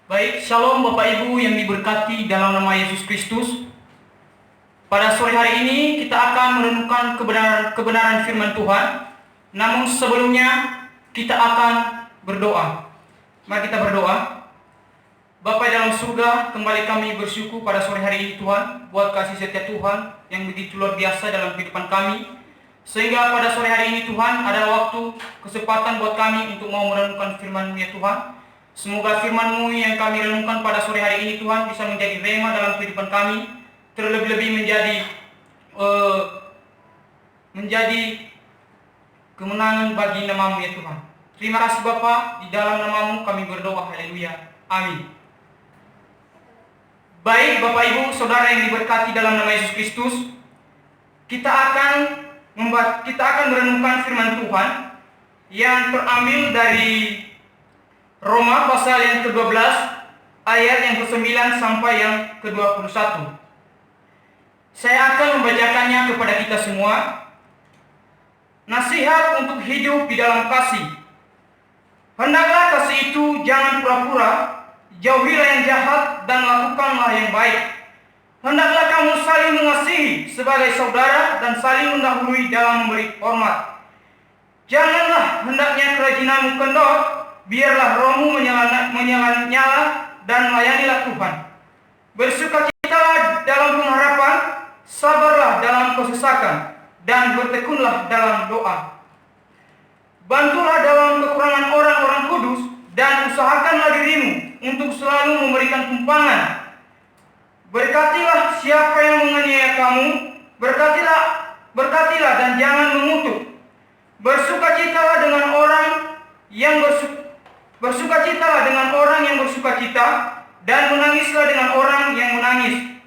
Baik, shalom Bapak Ibu yang diberkati dalam nama Yesus Kristus. Pada sore hari ini kita akan merenungkan kebenaran firman Tuhan. Namun sebelumnya kita akan berdoa. Mari kita berdoa. Bapa dalam surga, kembali kami bersyukur pada sore hari ini Tuhan, buat kasih setia Tuhan yang begitu luar biasa dalam kehidupan kami. Sehingga pada sore hari ini Tuhan ada waktu, kesempatan buat kami untuk mau merenungkan firman-Mu ya Tuhan. Semoga firman-Mu yang kami renungkan pada sore hari ini Tuhan bisa menjadi rema dalam kehidupan kami, terlebih-lebih menjadi kemenangan bagi nama-Mu ya Tuhan. Terima kasih Bapa, di dalam nama-Mu kami berdoa, haleluya, amin. Baik Bapak Ibu, Saudara yang diberkati dalam nama Yesus Kristus, kita akan merenungkan firman Tuhan yang terambil dari Roma pasal yang ke-12 ayat yang ke-9 sampai yang ke-21. Saya akan membacakannya kepada kita semua. Nasihat untuk hidup di dalam kasih. Hendaklah kasih itu jangan pura-pura, jauhilah yang jahat dan lakukanlah yang baik. Hendaklah kamu saling mengasihi sebagai saudara dan saling mendahului dalam memberi hormat. Janganlah hendaknya kerajinanmu kendor, biarlah rohmu menyala dan melayanilah Tuhan. Bersukacitalah dalam pengharapan, sabarlah dalam kesesakan, dan bertekunlah dalam doa. Bantulah dalam kekurangan orang-orang kudus, dan usahakanlah dirimu untuk selalu memberikan tumpangan. Berkatilah siapa yang menganiaya kamu, berkatilah dan jangan mengutuk. Bersukacitalah dengan orang yang bersukacita, dan menangislah dengan orang yang menangis.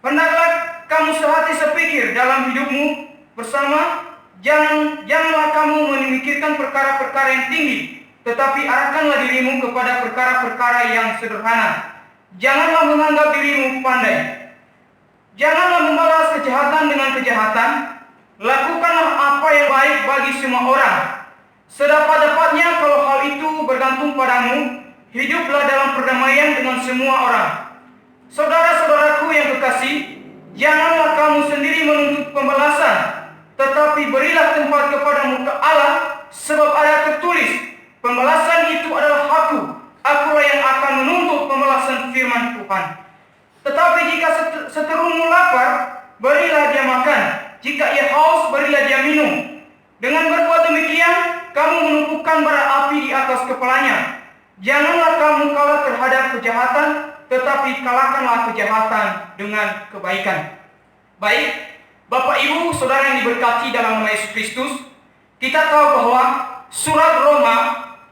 Hendaklah kamu sehati sepikir dalam hidupmu bersama. Janganlah kamu memikirkan perkara-perkara yang tinggi, tetapi arahkanlah dirimu kepada perkara-perkara yang sederhana. Janganlah menganggap dirimu pandai. Janganlah membalas kejahatan dengan kejahatan. Lakukanlah apa yang baik bagi semua orang. Sedapat-dapatnya kalau hal itu bergantung padamu, hiduplah dalam perdamaian dengan semua orang. Saudara-saudaraku yang kekasih, janganlah kamu sendiri menuntut pembalasan, tetapi berilah tempat kepada muka Allah, sebab ada tertulis, pembalasan itu adalah akulah yang akan menuntut pembalasan firman Tuhan. Tetapi jika seterumu lapar, berilah dia makan. Jika ia haus, berilah dia minum. Dengan berbuat demikian, kamu menumpukan bara api di atas kepalanya. Janganlah kamu kalah terhadap kejahatan, tetapi kalahkanlah kejahatan dengan kebaikan. Baik, Bapak Ibu, Saudara yang diberkati dalam nama Yesus Kristus, kita tahu bahwa surat Roma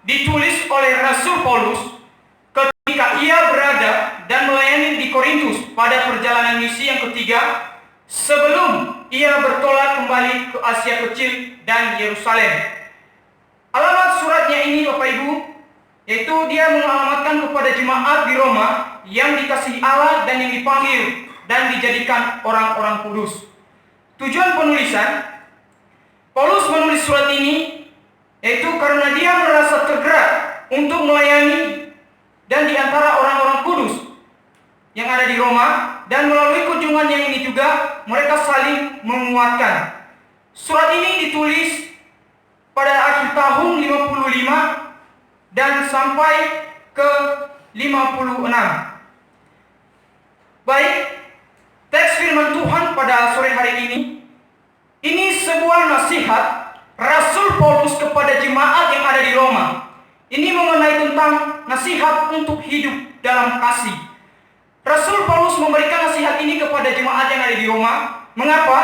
ditulis oleh Rasul Paulus ketika ia berada dan melayani di Korintus pada perjalanan misi yang ketiga sebelum ia bertolak kembali ke Asia Kecil dan Yerusalem. Alamat suratnya ini Bapak Ibu, yaitu dia mengalamatkan kepada jemaat di Roma yang dikasihi Allah dan yang dipanggil dan dijadikan orang-orang kudus. Tujuan penulisan, Paulus menulis surat ini yaitu karena dia merasa tergerak untuk melayani dan di antara orang-orang kudus yang ada di Roma, dan melalui kunjungannya ini juga mereka saling menguatkan. Surat ini ditulis pada akhir tahun 55 dan sampai ke 56. Baik, teks firman Tuhan pada sore hari ini sebuah nasihat Rasul Paulus kepada jemaat yang ada di Roma. Ini mengenai tentang nasihat untuk hidup dalam kasih. Rasul Paulus memberikan nasihat ini kepada jemaat yang ada di Roma. Mengapa?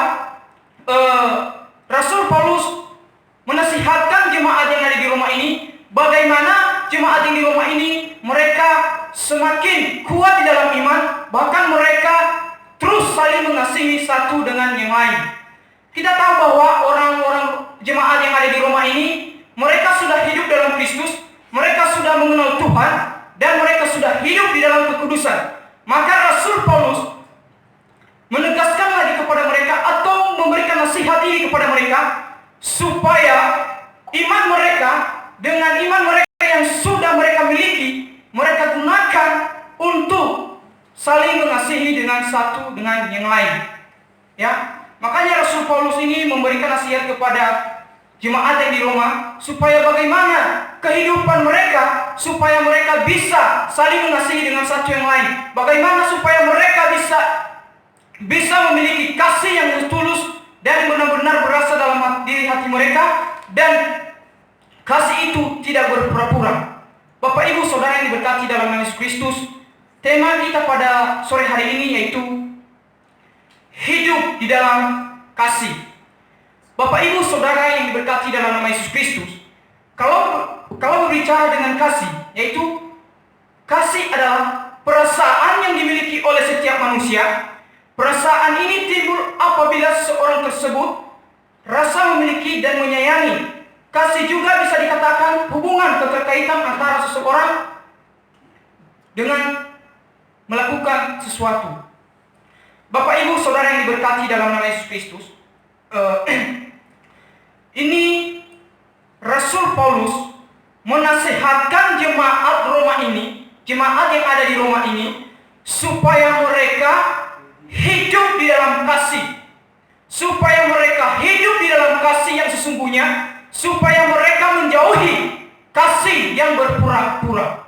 Rasul Paulus menasihatkan jemaat yang ada di Roma ini, bagaimana jemaat yang di Roma ini mereka semakin kuat di dalam iman, bahkan mereka terus saling mengasihi satu dengan yang lain. Kita tahu bahwa orang-orang jemaat yang ada di Roma ini, mereka sudah hidup dalam Kristus, mereka sudah mengenal Tuhan, dan mereka sudah hidup di dalam kekudusan. Maka Rasul Paulus menegaskan lagi kepada mereka atau memberikan nasihat ini kepada mereka, supaya iman mereka dengan iman mereka yang sudah mereka miliki, mereka satu dengan yang lain. Ya, makanya Rasul Paulus ini memberikan nasihat kepada jemaat yang di Roma supaya bagaimana kehidupan mereka, supaya mereka bisa saling mengasihi dengan satu yang lain. Bagaimana supaya mereka bisa memiliki kasih yang tulus dan benar-benar berasal dalam diri hati mereka, dan kasih itu tidak berpura-pura. Bapak Ibu Saudara yang diberkati dalam nama Yesus Kristus, tema kita pada sore hari ini yaitu hidup di dalam kasih. Bapak Ibu Saudara yang diberkati dalam nama Yesus Kristus, kalau berbicara dengan kasih, yaitu kasih adalah perasaan yang dimiliki oleh setiap manusia. Perasaan ini timbul apabila seorang tersebut rasa memiliki dan menyayangi. Kasih juga bisa dikatakan hubungan keterkaitan antara seseorang dengan melakukan sesuatu. Bapak Ibu Saudara yang diberkati dalam nama Yesus Kristus, ini Rasul Paulus menasihatkan jemaat Roma ini, jemaat yang ada di Roma ini, supaya mereka hidup di dalam kasih, supaya mereka hidup di dalam kasih yang sesungguhnya, supaya mereka menjauhi kasih yang berpura-pura.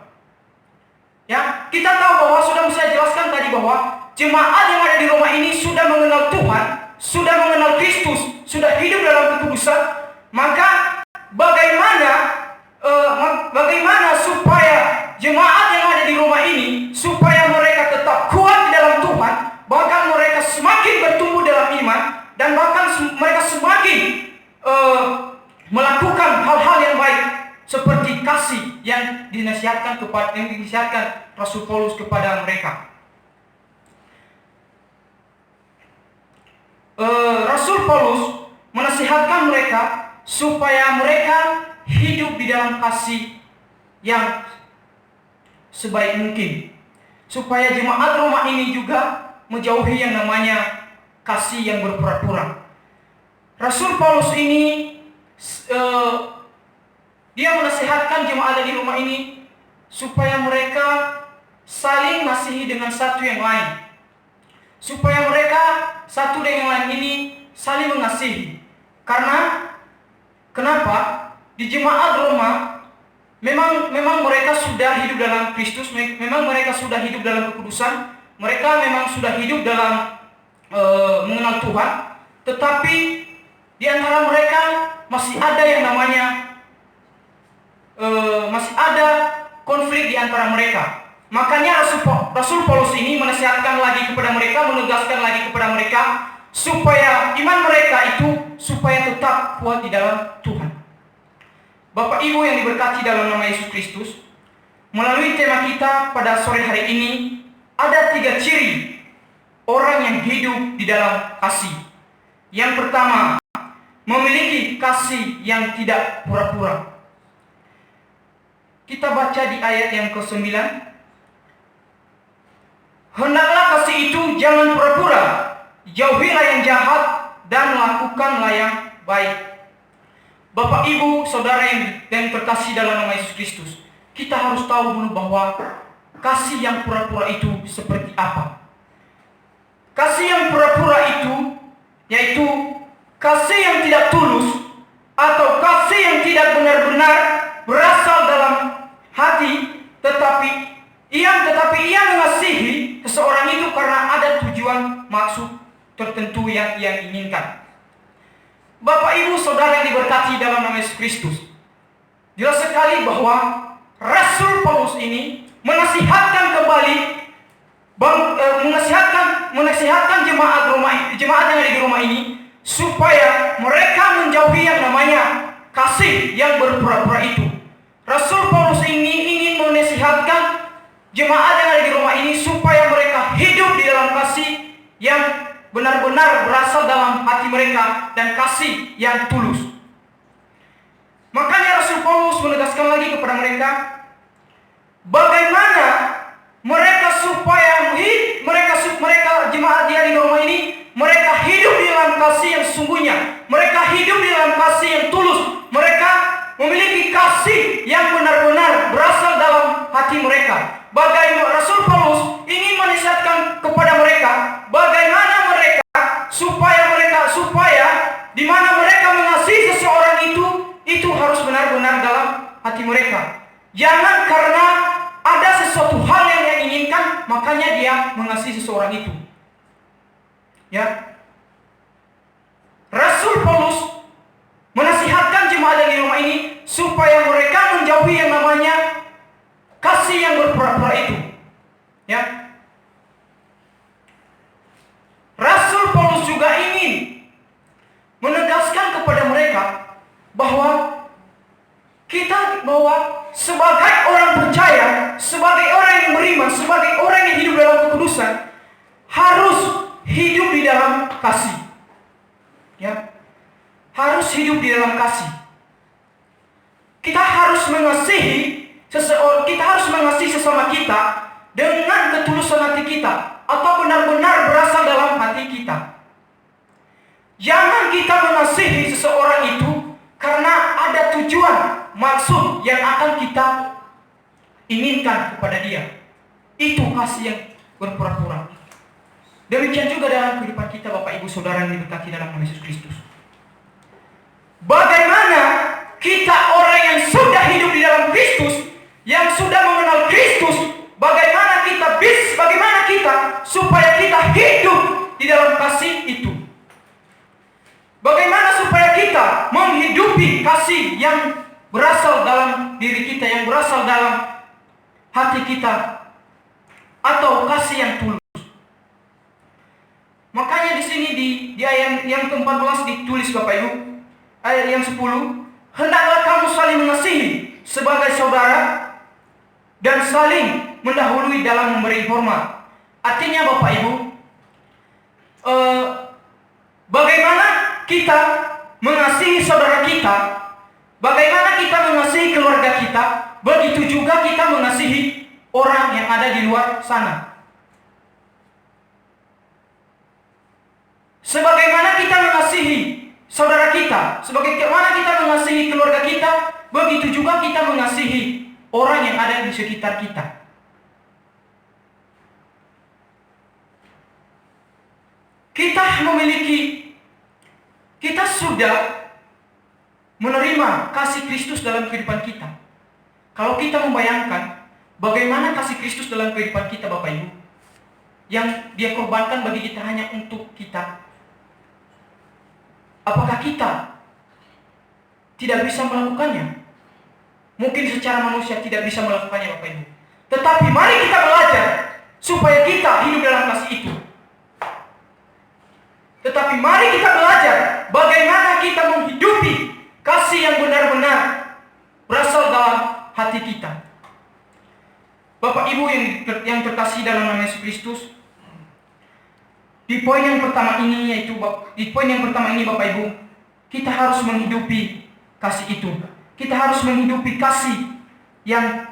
Ya, kita tahu bahwa sudah saya jelaskan tadi bahwa jemaat yang ada di Roma ini sudah mengenal Tuhan, sudah mengenal Kristus, sudah hidup dalam kekudusan. Maka bagaimana supaya jemaat yang ada di Roma ini, supaya mereka tetap kuat di dalam Tuhan, bahkan mereka semakin bertumbuh dalam iman, dan bahkan mereka semakin melakukan hal-hal yang baik seperti kasih yang dinasihatkan Rasul Paulus kepada mereka. Rasul Paulus menasihatkan mereka supaya mereka hidup di dalam kasih yang sebaik mungkin, supaya jemaat Roma ini juga menjauhi yang namanya kasih yang berpura-pura. Rasul Paulus ini dia menasihatkan jemaat di Roma ini supaya mereka saling mengasihi dengan satu yang lain, supaya mereka satu dengan yang lain ini saling mengasihi. Karena kenapa? Di jemaat Roma memang mereka sudah hidup dalam Kristus, memang mereka sudah hidup dalam kekudusan, mereka memang sudah hidup dalam mengenal Tuhan, tetapi di antara mereka masih ada yang namanya masih ada konflik di antara mereka. Makanya Rasul Paulus ini menasihatkan lagi kepada mereka, menegaskan lagi kepada mereka supaya iman mereka itu supaya tetap kuat di dalam Tuhan. Bapak Ibu yang diberkati dalam nama Yesus Kristus, melalui tema kita pada sore hari ini ada 3 ciri orang yang hidup di dalam kasih. Yang pertama, memiliki kasih yang tidak pura-pura. Kita baca di ayat yang ke-9. Hendaklah kasih itu jangan pura-pura, jauhilah yang jahat dan lakukanlah yang baik. Bapak Ibu Saudara yang terkasih dalam nama Yesus Kristus, kita harus tahu dulu bahwa kasih yang pura-pura itu seperti apa. Kasih yang pura-pura itu yaitu kasih yang tidak tulus atau kasih yang tidak benar-benar berasal dalam hati, tetapi ia mengasihi seseorang itu karena ada tujuan maksud tertentu yang ia inginkan. Bapak Ibu Saudara yang diberkati dalam nama Yesus Kristus, jelas sekali bahwa Rasul Paulus ini menasihatkan kembali, menasihatkan jemaat yang ada di Roma ini supaya mereka menjauhi yang namanya kasih yang berpura-pura itu. Rasul Paulus ini ingin menasihatkan jemaat yang ada di Roma ini supaya mereka hidup di dalam kasih yang benar-benar berasal dalam hati mereka dan kasih yang tulus. Makanya Rasul Paulus menegaskan lagi kepada mereka bagaimana mereka jemaat dia di Roma ini mereka hidup di dalam kasih yang sesungguhnya, mereka hidup di dalam kasih yang tulus, mereka memiliki kasih yang benar-benar berasal dalam hati mereka. Bagaimana Rasul Paulus ingin menasihatkan kepada mereka supaya di mana mereka mengasihi seseorang itu harus benar-benar dalam hati mereka. Jangan karena ada sesuatu hal yang dia inginkan, makanya dia mengasihi seseorang itu. Ya. Rasul Paulus menasihatkan jemaat yang di rumah ini supaya mereka menjauhi yang namanya kasih yang berpura-pura itu. Ya. Rasul Paulus juga ingin menegaskan kepada mereka bahwa sebagai orang percaya, sebagai orang yang beriman, sebagai orang yang hidup dalam kekudusan, harus hidup di dalam kasih. Ya. Harus hidup di dalam kasih. Kita harus mengasihi seseorang, kita harus mengasihi sesama kita dengan ketulusan hati kita, atau benar-benar berasal dalam hati kita. Jangan kita mengasihi seseorang itu karena ada tujuan, maksud yang akan kita inginkan kepada dia. Itu kasih yang berpura-pura. Demikian juga dalam kehidupan kita, Bapak Ibu Saudara yang diberkati dalam nama Yesus Kristus. Bagaimana kita orang yang sudah hidup di dalam Kristus, yang sudah mengenal Kristus, bagaimana kita supaya kita hidup di dalam kasih itu? Bagaimana supaya kita menghidupi kasih yang berasal dalam diri kita, yang berasal dalam hati kita, atau kasih yang tulus? Makanya di sini di ayat yang ke-14 ditulis, Bapak Ibu, ayat yang 10, hendaklah kamu saling mengasihi sebagai saudara dan saling mendahului dalam memberi hormat. Artinya, Bapak Ibu, bagaimana kita mengasihi saudara kita, bagaimana kita mengasihi keluarga kita, begitu juga kita mengasihi orang yang ada di luar sana. Sebagaimana kita mengasihi saudara kita, sebagaimana kita mengasihi keluarga kita, begitu juga kita mengasihi orang yang ada di sekitar kita. Kita sudah menerima kasih Kristus dalam kehidupan kita. Kalau kita membayangkan bagaimana kasih Kristus dalam kehidupan kita, Bapak Ibu, yang Dia korbankan bagi kita hanya untuk kita, apakah kita tidak bisa melakukannya? Mungkin secara manusia tidak bisa melakukannya, Bapak Ibu. Tetapi mari kita belajar supaya kita hidup dalam kasih itu. Tetapi mari kita belajar bagaimana kita menghidupi kasih yang benar-benar berasal dalam hati kita. Bapak Ibu yang terkasih dalam nama Yesus Kristus, di poin yang pertama ini Bapak Ibu, kita harus menghidupi kasih itu. Kita harus menghidupi kasih yang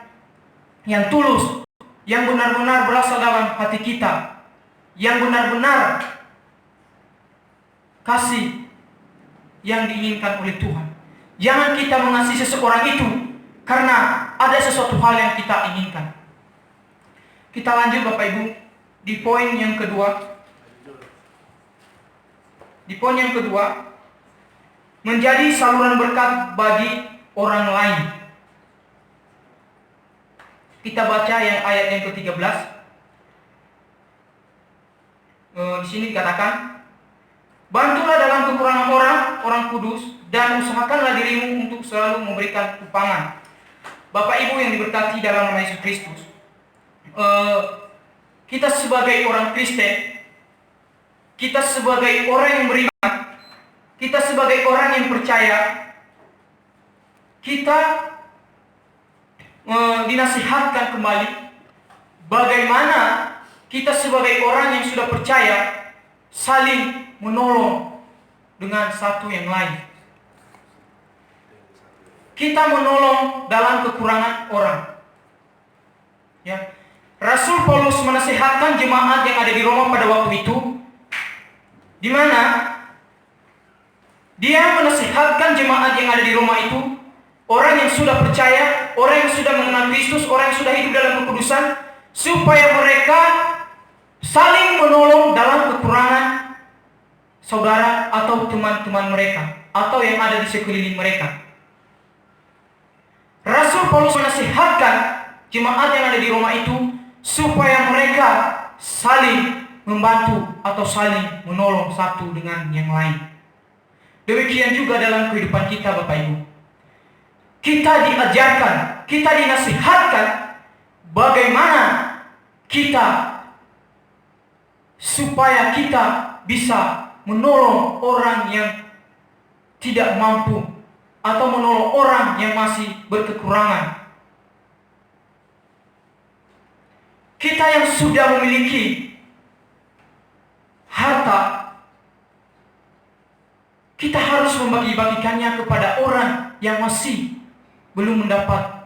tulus, yang benar-benar berasal dalam hati kita, yang benar-benar kasih yang diinginkan oleh Tuhan. Jangan kita mengasihi seseorang itu karena ada sesuatu hal yang kita inginkan. Kita lanjut, Bapak Ibu, di poin yang kedua. Di poin yang kedua, menjadi saluran berkat bagi orang lain. Kita baca yang ayat yang ke-13. Di sini dikatakan, bantulah dalam kekurangan orang kudus, dan usahakanlah dirimu untuk selalu memberikan tumpangan. Bapak Ibu yang diberkati dalam nama Yesus Kristus, kita sebagai orang Kristen, kita sebagai orang yang beriman, kita sebagai orang yang percaya, kita dinasihatkan kembali bagaimana kita sebagai orang yang sudah percaya saling menolong dengan satu yang lain. Kita menolong dalam kekurangan orang. Ya. Rasul Paulus menasihatkan jemaat yang ada di Roma pada waktu itu, di mana dia menasihatkan jemaat yang ada di Roma itu, orang yang sudah percaya, orang yang sudah mengenal Kristus, orang yang sudah hidup dalam kekudusan, supaya mereka saling menolong dalam kekurangan saudara atau teman-teman mereka, atau yang ada di sekeliling mereka. Rasul Paulus menasihatkan jemaat yang ada di Roma itu supaya mereka saling membantu atau saling menolong satu dengan yang lain. Demikian juga dalam kehidupan kita, Bapak Ibu. Kita diajarkan, kita dinasihatkan bagaimana kita supaya kita bisa menolong orang yang tidak mampu atau menolong orang yang masih berkekurangan. Kita yang sudah memiliki harta, kita harus membagi-bagikannya kepada orang yang masih belum mendapat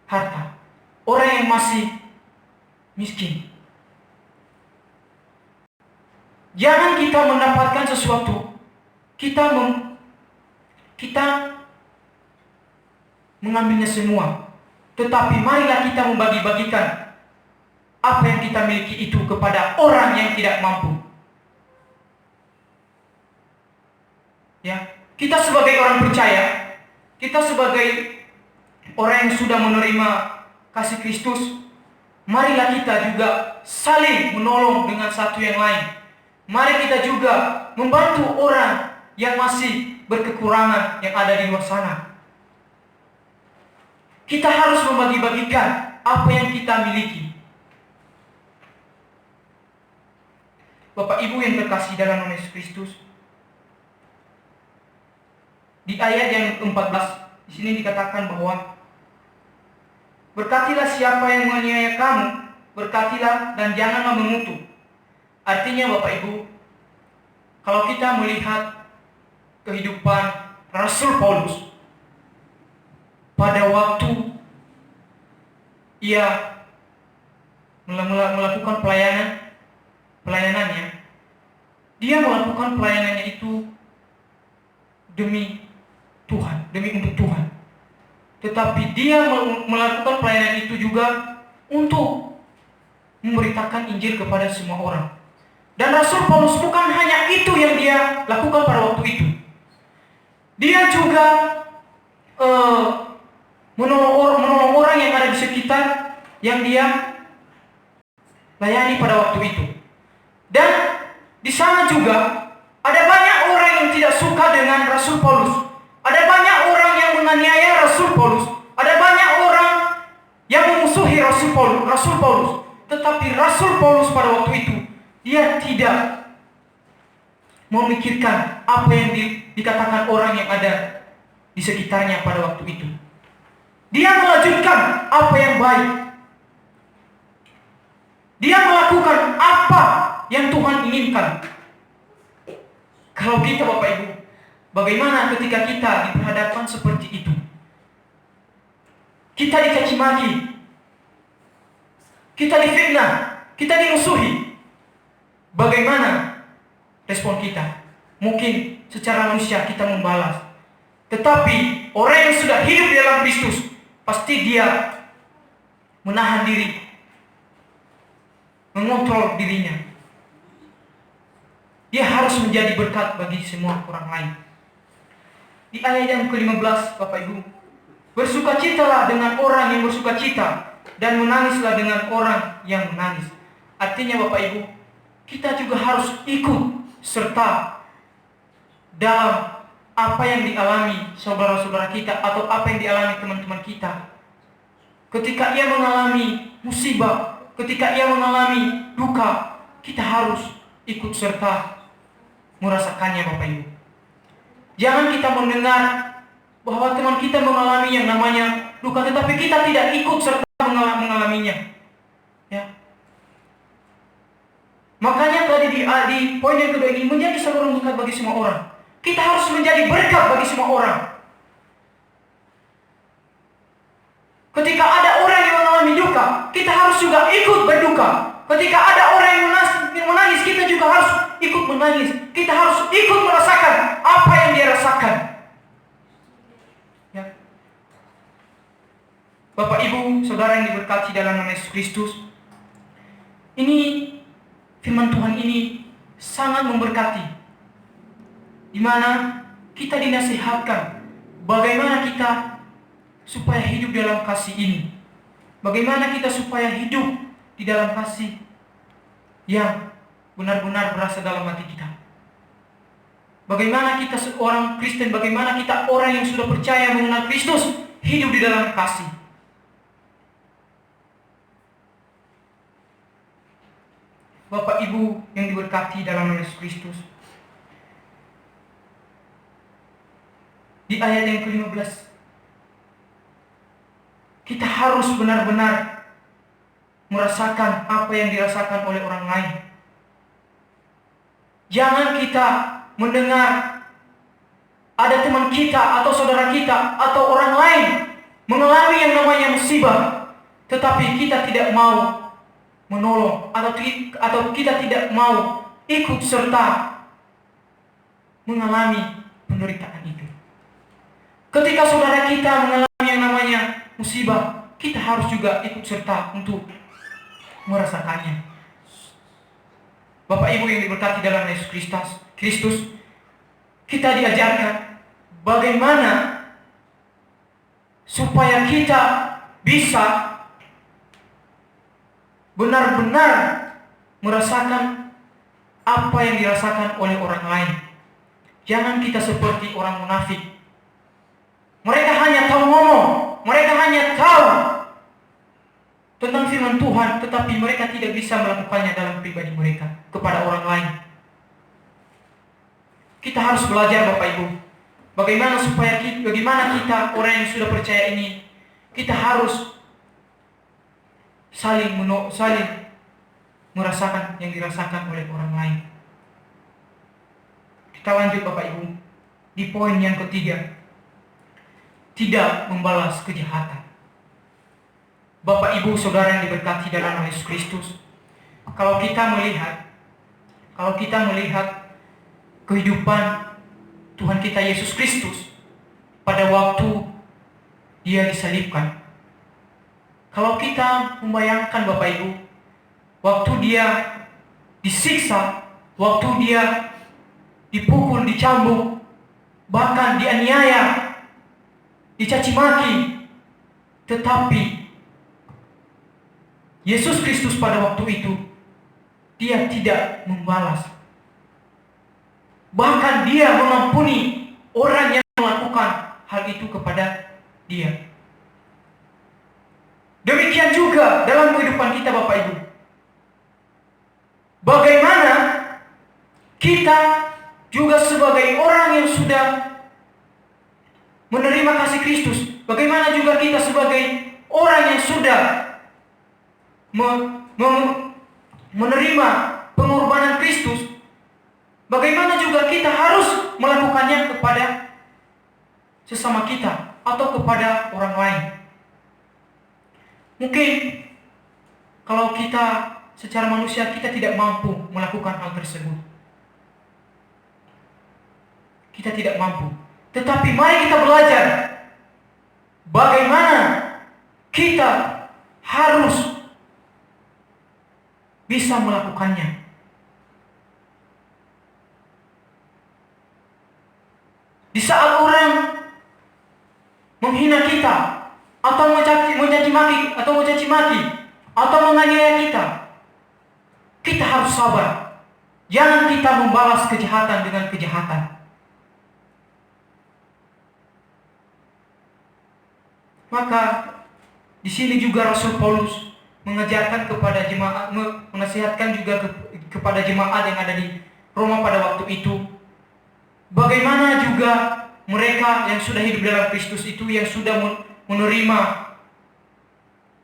harta, orang yang masih miskin. Jangan kita mendapatkan sesuatu, kita mengambilnya semua. Tetapi marilah kita membagi-bagikan apa yang kita miliki itu kepada orang yang tidak mampu. Ya, kita sebagai orang percaya, kita sebagai orang yang sudah menerima kasih Kristus, marilah kita juga saling menolong dengan satu yang lain. Mari kita juga membantu orang yang masih berkekurangan yang ada di luar sana. Kita harus membagi-bagikan apa yang kita miliki. Bapak Ibu yang terkasih dalam nama Yesus Kristus, di ayat yang ke-14 di sini dikatakan bahwa berkatilah siapa yang menganiaya kamu, berkatilah dan janganlah mengutuk. Artinya Bapak Ibu, kalau kita melihat kehidupan Rasul Paulus pada waktu ia melakukan pelayanannya, dia melakukan pelayanannya itu demi Tuhan, demi untuk Tuhan. Tetapi dia melakukan pelayanan itu juga untuk memberitakan Injil kepada semua orang. Dan Rasul Paulus bukan hanya itu yang dia lakukan pada waktu itu. Dia juga menolong orang yang ada di sekitar yang dia layani pada waktu itu. Dan di sana juga ada banyak orang yang tidak suka dengan Rasul Paulus. Ada banyak orang yang menganiaya Rasul Paulus. Ada banyak orang yang memusuhi Rasul Paulus. Tetapi Rasul Paulus pada waktu itu, dia tidak memikirkan apa yang dikatakan orang yang ada di sekitarnya pada waktu itu. Dia melanjutkan apa yang baik. Dia melakukan apa yang Tuhan inginkan. Kalau kita Bapak Ibu, bagaimana ketika kita diperhadapkan seperti itu? Kita dicaci maki, kita difitnah, kita dimusuhi. Bagaimana respon kita? Mungkin secara manusia kita membalas. Tetapi orang yang sudah hidup di dalam Kristus, pasti dia menahan diri, mengontrol dirinya. Dia harus menjadi berkat bagi semua orang lain. Di ayat yang ke-15, Bapak Ibu, bersukacitalah dengan orang yang bersukacita, dan menangislah dengan orang yang menangis. Artinya Bapak Ibu, kita juga harus ikut serta dalam apa yang dialami saudara-saudara kita atau apa yang dialami teman-teman kita. Ketika ia mengalami musibah, ketika ia mengalami duka, kita harus ikut serta merasakannya Bapak Ibu. Jangan kita mendengar bahwa teman kita mengalami yang namanya duka, tetapi kita tidak ikut serta mengalaminya. Ya. Makanya tadi di poin yang kedua ini, menjadi saluran berkat bagi semua orang. Kita harus menjadi berkat bagi semua orang. Ketika ada orang yang mengalami duka, kita harus juga ikut berduka. Ketika ada orang yang menangis, kita juga harus ikut menangis. Kita harus ikut merasakan apa yang dia rasakan. Ya. Bapak Ibu, saudara yang diberkati dalam nama Yesus Kristus, ini firman Tuhan ini sangat memberkati. di mana kita dinasihatkan bagaimana kita supaya hidup dalam kasih ini. Bagaimana kita supaya hidup di dalam kasih yang benar-benar berasal dalam hati kita. Bagaimana kita seorang Kristen, bagaimana kita orang yang sudah percaya mengenal Kristus hidup di dalam kasih. Bapak Ibu yang diberkati dalam nama Yesus Kristus. Di ayat yang ke-15, kita harus benar-benar merasakan apa yang dirasakan oleh orang lain. Jangan kita mendengar ada teman kita atau saudara kita atau orang lain mengalami yang namanya musibah, tetapi kita tidak mau menolong atau kita tidak mau ikut serta mengalami penderitaan itu. Ketika saudara kita mengalami yang namanya musibah, kita harus juga ikut serta untuk merasakannya. Bapak Ibu yang diberkati dalam Yesus Kristus, kita diajarkan bagaimana supaya kita bisa benar-benar merasakan apa yang dirasakan oleh orang lain. Jangan kita seperti orang munafik. Mereka hanya tahu ngomong, mereka hanya tahu tentang firman Tuhan, tetapi mereka tidak bisa melakukannya dalam pribadi mereka kepada orang lain. Kita harus belajar Bapak Ibu, bagaimana kita orang yang sudah percaya ini, kita harus saling merasakan yang dirasakan oleh orang lain. Kita lanjut Bapak Ibu di poin yang ketiga, tidak membalas kejahatan. Bapak Ibu Saudara yang diberkati dalam nama Yesus Kristus, kalau kita melihat kehidupan Tuhan kita Yesus Kristus pada waktu Dia disalibkan, kalau kita membayangkan Bapak Ibu, waktu Dia disiksa, waktu Dia dipukul, dicambuk, bahkan dianiaya, dicaci maki, tetapi Yesus Kristus pada waktu itu Dia tidak membalas. Bahkan Dia mengampuni orang yang melakukan hal itu kepada Dia. Demikian juga dalam kehidupan kita Bapak Ibu. Bagaimana kita juga sebagai orang yang sudah menerima kasih Kristus, bagaimana juga kita sebagai orang yang sudah menerima pengorbanan Kristus, bagaimana juga kita harus melakukannya kepada sesama kita atau kepada orang lain. Mungkin kalau kita secara manusia kita tidak mampu melakukan hal tersebut. Kita tidak mampu. Tetapi mari kita belajar bagaimana kita harus bisa melakukannya. Di saat orang menghina kita atau mencaci maki atau menganiaya kita, kita harus sabar. Jangan kita membalas kejahatan dengan kejahatan. Maka di sini juga Rasul Paulus mengajarkan kepada jemaat, menasihatkan juga kepada jemaat yang ada di Roma pada waktu itu, bagaimana juga mereka yang sudah hidup dalam Kristus itu, yang sudah menerima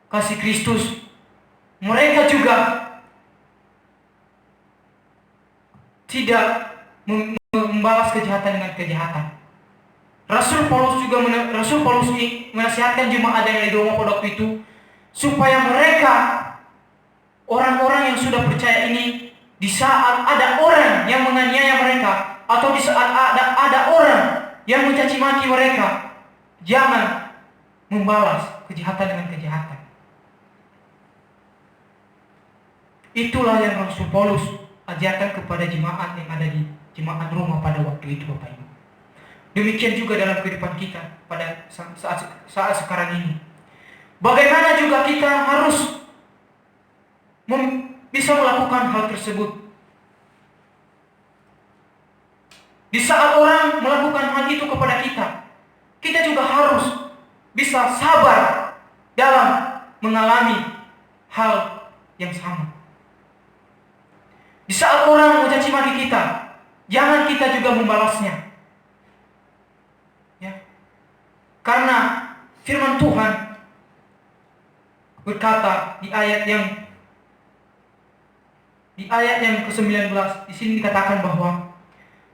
kasih Kristus, mereka juga tidak membalas kejahatan dengan kejahatan. Rasul Paulus menasihatkan jemaat yang ada di Roma pada waktu itu supaya mereka, orang-orang yang sudah percaya ini, di saat ada orang yang menganiaya mereka atau di saat ada orang yang mencaci maki mereka, jangan membalas kejahatan dengan kejahatan. Itulah yang Rasul Paulus ajarkan kepada jemaat yang ada di jemaat Roma pada waktu itu Bapak Ibu. Demikian juga dalam kehidupan kita pada saat sekarang ini. Bagaimana juga kita harus bisa melakukan hal tersebut. Di saat orang melakukan hal itu kepada kita, kita juga harus bisa sabar dalam mengalami hal yang sama. Di saat orang mencaci maki kita, jangan kita juga membalasnya. Ya. Karena firman Tuhan berkata di ayat yang ke-19 di sini dikatakan bahwa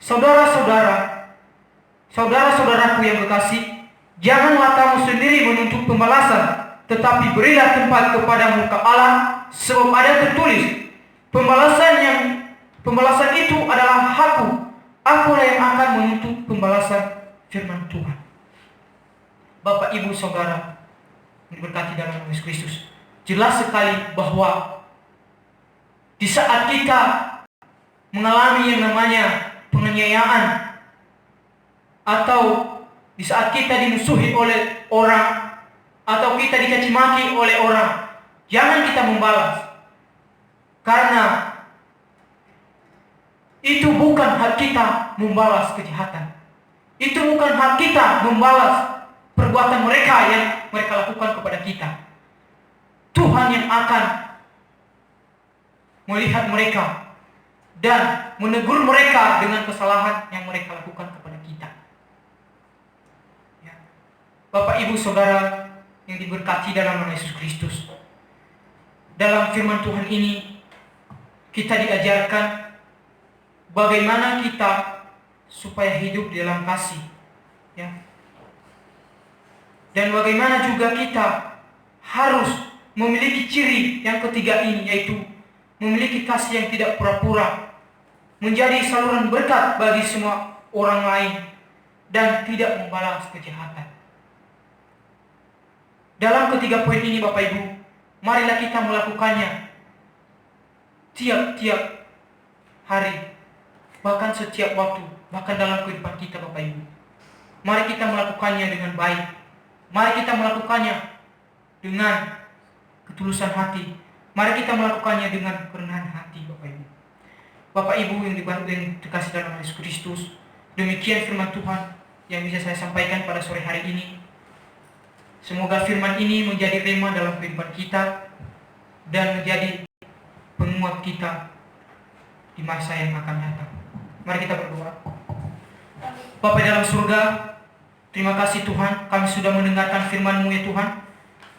saudara-saudaraku yang kekasih, janganlah kamu sendiri menuntut pembalasan, tetapi berilah tempat kepada muka Allah, sebab ada tertulis, pembalasan itu adalah akulah yang akan menuntut pembalasan, firman Tuhan. Bapak, Ibu, Saudara diberkati dalam Yesus Kristus, jelas sekali bahwa di saat kita mengalami yang namanya penganiayaan, atau di saat kita dimusuhi oleh orang, atau kita dicaci maki oleh orang, jangan kita membalas. Karena itu bukan hak kita membalas kejahatan. Itu bukan hak kita membalas perbuatan mereka yang mereka lakukan kepada kita. Tuhan yang akan melihat mereka dan menegur mereka dengan kesalahan yang mereka lakukan kepada kita. Ya. Bapak, Ibu, Saudara yang diberkati dalam nama Yesus Kristus, dalam firman Tuhan ini kita diajarkan bagaimana kita supaya hidup di dalam kasih, ya. Dan bagaimana juga kita harus memiliki ciri yang ketiga ini, yaitu memiliki kasih yang tidak pura-pura, menjadi saluran berkat bagi semua orang lain, dan tidak membalas kejahatan. Dalam ketiga poin ini Bapak Ibu, marilah kita melakukannya tiap-tiap hari, bahkan setiap waktu, bahkan dalam kehidupan kita Bapak Ibu. Mari kita melakukannya dengan baik. Mari kita melakukannya dengan ketulusan hati. Mari kita melakukannya dengan kerendahan hati Bapak Ibu. Bapak Ibu yang dikasih dalam Yesus Kristus, demikian firman Tuhan yang bisa saya sampaikan pada sore hari ini. Semoga firman ini menjadi rema dalam kehidupan kita dan menjadi penguat kita di masa yang akan datang. Mari kita berdoa. Bapa dalam surga, terima kasih Tuhan, kami sudah mendengarkan firman-Mu ya Tuhan.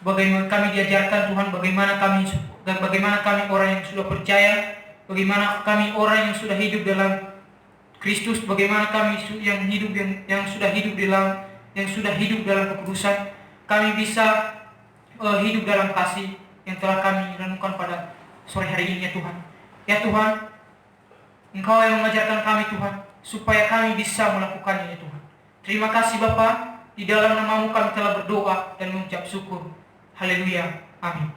Bagaimana kami diajarkan Tuhan, bagaimana kami orang yang sudah percaya, bagaimana kami orang yang sudah hidup dalam Kristus, bagaimana kami yang sudah hidup dalam kekudusan, kami bisa hidup dalam kasih yang telah kami renungkan pada sore hari ini ya Tuhan. Ya Tuhan, Engkau yang mengajarkan kami Tuhan, supaya kami bisa melakukannya ya Tuhan. Terima kasih Bapa, di dalam nama-Mu kami telah berdoa dan mengucap syukur. Haleluya. Amin.